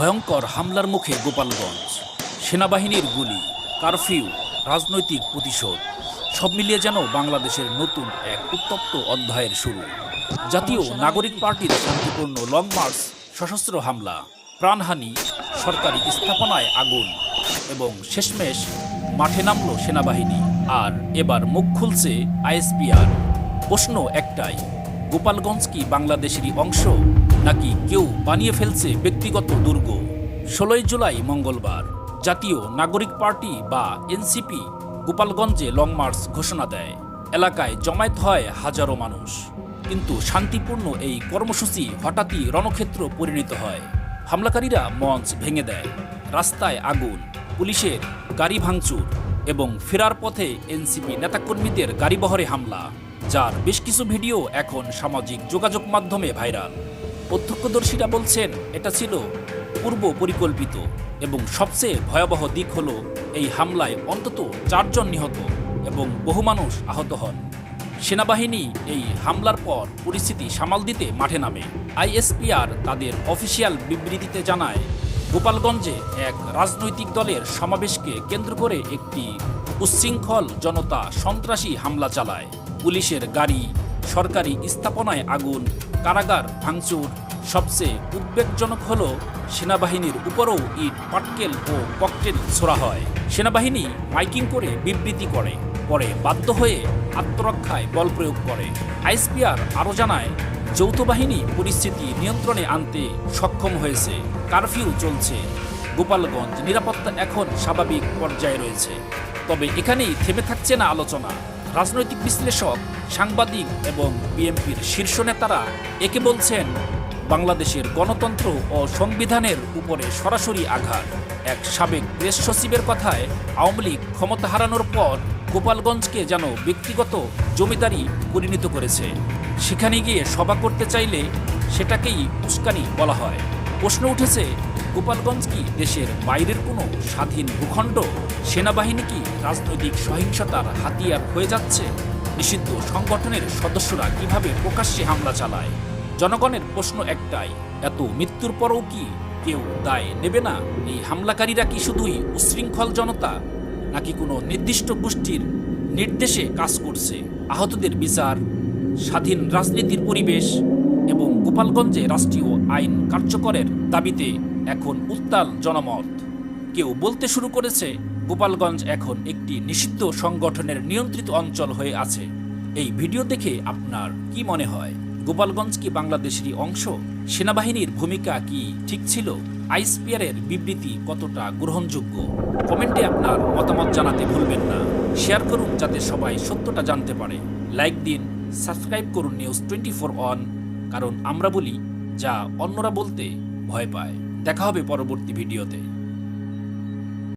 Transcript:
ভয়ঙ্কর হামলার মুখে গোপালগঞ্জ, সেনাবাহিনীর গুলি, কারফিউ, রাজনৈতিক প্রতিশোধ সব মিলিয়ে যেন বাংলাদেশের নতুন এক উত্তপ্ত অধ্যায়ের শুরু। জাতীয় নাগরিক পার্টির শান্তিপূর্ণ লং মার্চ, সশস্ত্র হামলা, প্রাণহানি, সরকারি স্থাপনায় আগুন এবং শেষমেশ মাঠে নামল সেনাবাহিনী। আর এবার মুখ খুলছে আইএসপিআর। প্রশ্ন একটাই, গোপালগঞ্জ কি বাংলাদেশেরই অংশ, নাকি কেউ বানিয়ে ফেলছে ব্যক্তিগত দুর্গ? 16 জুলাই মঙ্গলবার জাতীয় নাগরিক পার্টি বা এনসিপি গোপালগঞ্জে লং মার্চ ঘোষণা দেয়। এলাকায় জমায়েত হয় হাজারো মানুষ, কিন্তু শান্তিপূর্ণ এই কর্মসূচি হঠাৎই রণক্ষেত্র পরিণত হয়। হামলাকারীরা মঞ্চ ভেঙে দেয়, রাস্তায় আগুন, পুলিশের গাড়ি ভাঙচুর এবং ফেরার পথে এনসিপি নেতাকর্মীদের গাড়িবহরে হামলা, যার বেশ কিছু ভিডিও এখন সামাজিক যোগাযোগ মাধ্যমে ভাইরাল। প্রত্যক্ষদর্শীরা বলছেন এটা ছিল পূর্ব পরিকল্পিত এবং সবচেয়ে ভয়াবহ দিক হল এই হামলায় অন্তত 4 জন নিহত এবং বহু মানুষ আহত হন। সেনাবাহিনী এই হামলার পর পরিস্থিতি সামাল দিতে মাঠে নামে। আইএসপিআর তাদের অফিসিয়াল বিবৃতিতে জানায়, গোপালগঞ্জে এক রাজনৈতিক দলের সমাবেশকে কেন্দ্র করে একটি উচ্ছৃঙ্খল জনতা সন্ত্রাসী হামলা চালায়। পুলিশের গাড়ি, সরকারি স্থাপনায় আগুন, কারাগার ভাঙচুর। সবচেয়ে উদ্বেগজনক হল সেনাবাহিনীর উপরও ইট, পাটকেল ও ককটেল ছোড়া হয়। সেনাবাহিনী মাইকিং করে বিবৃতি করে, পরে বাধ্য হয়ে আত্মরক্ষায় বল প্রয়োগ করে। আইএসপিআর আরও জানায়, যৌথ বাহিনী পরিস্থিতি নিয়ন্ত্রণে আনতে সক্ষম হয়েছে। কারফিউ চলছে, গোপালগঞ্জ নিরাপত্তা এখন স্বাভাবিক পর্যায়ে রয়েছে। তবে এখানেই থেমে থাকছে না আলোচনা। রাজনৈতিক বিশ্লেষক, সাংবাদিক এবং বিএনপির শীর্ষ নেতারা একে বলছেন বাংলাদেশের গণতন্ত্র ও সংবিধানের উপরে সরাসরি আঘাত। এক সাবেক প্রেস সচিবের কথায়, আওয়ামী লীগ ক্ষমতা হারানোর পর গোপালগঞ্জকে যেন ব্যক্তিগত জমিদারি পরিণত করেছে। সেখানে গিয়ে সভা করতে চাইলে সেটাকেই উস্কানি বলা হয়। প্রশ্ন উঠেছে, গোপালগঞ্জ কি দেশের বাইরের কোনো স্বাধীন ভূখণ্ড? সেনাবাহিনী কি রাজনৈতিক সহিংসতার হাতিয়ার হয়ে যাচ্ছে? নিষিদ্ধ সংগঠনের সদস্যরা কিভাবে প্রকাশ্যে হামলা চালায়? জনগণের প্রশ্ন একটাই, এত মৃত্যুর পরও কি কেউ দায় নেবে না? এই হামলাকারীরা কি শুধুই উচ্ছৃঙ্খল জনতা, নাকি কোনো নির্দিষ্ট গোষ্ঠীর নির্দেশে কাজ করছে? আহতদের বিচার, স্বাধীন রাজনীতির পরিবেশ এবং গোপালগঞ্জে রাষ্ট্রীয় আইন কার্যকরের দাবিতে এখন উত্তাল জনমত। কেউ বলতে শুরু করেছে গোপালগঞ্জ এখন একটি নিষিদ্ধ সংগঠনের নিয়ন্ত্রিত অঞ্চল হয়ে আছে। এই ভিডিও দেখে আপনার কি মনে হয়? গোপালগঞ্জ কি বাংলাদেশেরই অংশ? সেনাবাহিনীর ভূমিকা কি ঠিক ছিল? আইএসপিআরের বিবৃতি কতটা গ্রহণযোগ্য? কমেন্টে আপনার মতামত জানাতে ভুলবেন না। শেয়ার করুন যাতে সবাই সত্যটা জানতে পারে। লাইক দিন, সাবস্ক্রাইব করুন নিউজ 24 অন, কারণ আমরা বলি যা অন্যরা বলতে ভয় পায়। দেখা হবে পরবর্তী ভিডিওতে।